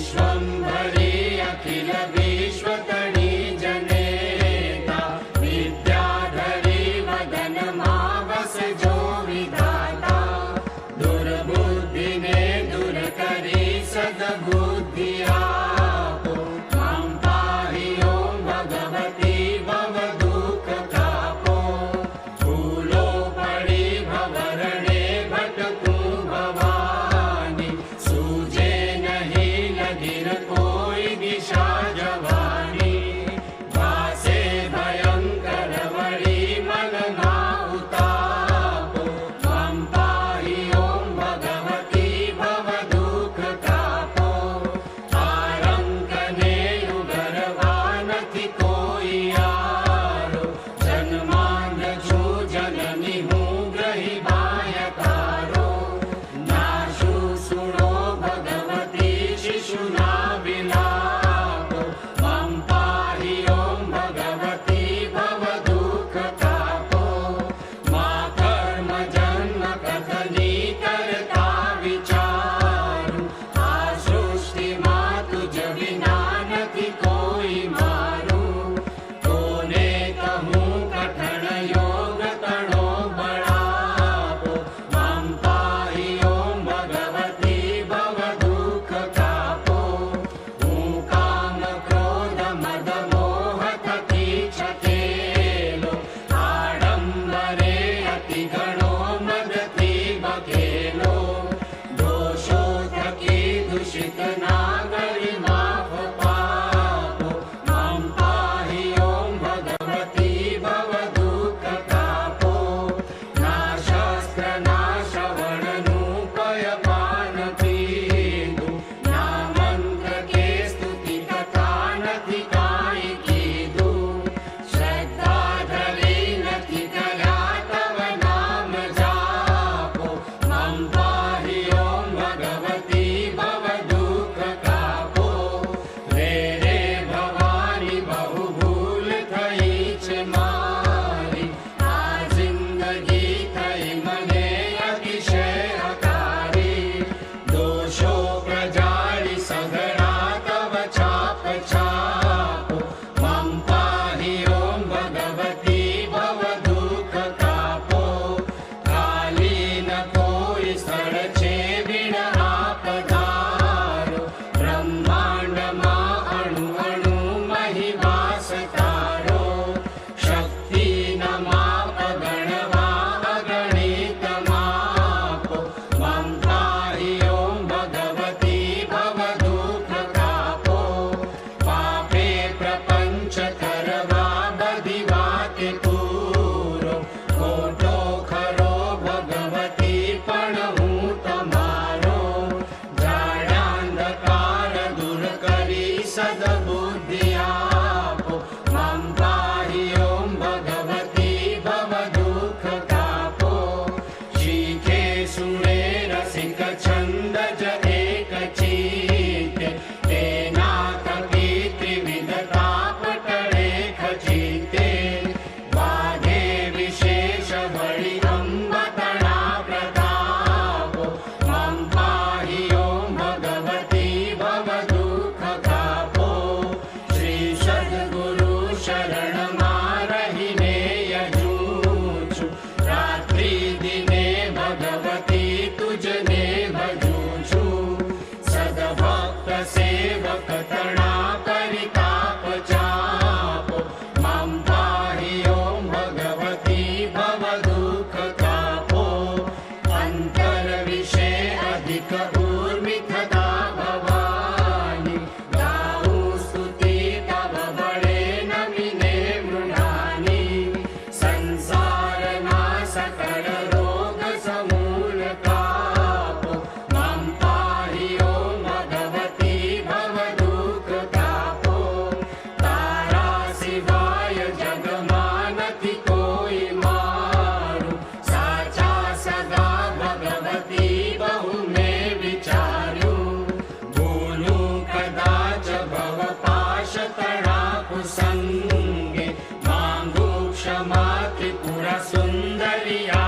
विश्वम्भरी अखिल विश्वतणी जनेता विद्याधरी वदन मावस जो विधाता दुर्बुद्धि ने दूर करी सद्बुद्धि आपो मां पाहि ओं भगवती भव दुख कापो फूलो पड़ी भवरणे भटकूं भवानी सूझे नहीं लगिर कोई दिशा जवानी भासे भयंकर वरी मन ना उतापो मां पाहि ओं भगवती भव दुख कापो आरंक ने उगरवा નથી કોઈ यारो जन्मांध छू जननी हूँ ग्रही बाय तारो नाशु सुनो भगवती शिशुना विलापो मां पाहि ओं भगवती भव दुख कापो मा कर्म जन्म कथनी करता विचारू आ सृष्टि मा तुझ विना નથી કોઈ મારું કોને કહું કઠણ યોગ તણો બળાપો માં પાહિ ઓં ભગવતી ભવ દુઃખ કાપો હું કામ ક્રોધ મદ મોહ થકી છકેલો આડંબરે અતિ ઘણો મદથી બકેલો દોષો થકી દૂષિત ના કરી માફ પાપો માં પાહિ ઓં ભગવતી ભવ દુઃખ કાપો ના શાસ્ત્ર ના શ્રવણનું પયપાન પીધું ના મંત્ર કે સ્તુતિ કથા નથી કાંઈ કીધું શ્રદ્ધા ધરી નથી કર્યા તવ નામ જાપો માં પાહિ ઓં ભગવતી ભવ દુઃખ કાપો રે રે ભવાની બહુ ભૂલ થઈ છે મારી આ જિંદગી થઈ મને અતિશય હકારી દોષો પ્રજાળી સઘળા તવ છાપ છાપો માં પાહિ ઓં ભગવતી ભવ દુઃખ કાપો ખાલી ન કોઈ સ્થળ છે વિણ આપ ધારો બ્રહ્માંડમાં અણુ અણુ મહી વાસ તારો શક્તિ ન માપ ગણવા અગણિત માપો માં પાહિ ઓં ભગવતી ભવ દુઃખ કાપો પાપે પ્રપંચ કરવા બધી વાતે પૂરો ખોટો ખરો ભગવતી પણ હું તમારો જાડાંધકાર દૂર કરી સદબુદ્ધિ આપો માં પાહિ ઓં ભગવતી ભવ દુઃખ કાપો શીખે સુણે રસિક છંદ જ એક ચિત્તે તેના થકી ત્રિવિધ તાપ ટળે ખચિતે વાઘે વિશેષ વળી અંબતણા પ્રતાપો માં પાહિ ઓં ભગવતી ભવ દુઃખ કાપો શ્રી સદ્ગુરુ શરણમાં રહીને યજું રાત્રિ દિને ભગવતી તુજને ભજું છું સદભક્ત સેવક તણા પરિતાપ ચાપો માં પાહિ ઓં ભગવતી ભવ દુઃખ કાપો અંતર વિશે અધિક ઉર્મિ થતા ભવાની ગાઉં સ્તુતિ તવ બળે નમિને મૃણાની સંસારના સકળ રોગ સમૂલ કાપો માં પાહિ ઓં ભગવતી ભવ દુઃખ કાપો તારા સિવાય જગમાં નથી કોઈ મારું સાચા સદા ભગવતી બહુ મેં વિચાર્યું ભૂલું કદાચ ભવ પાશ તણા કુસંગે માંગુ ક્ષમા ત્રિપુરા સુંદરિયા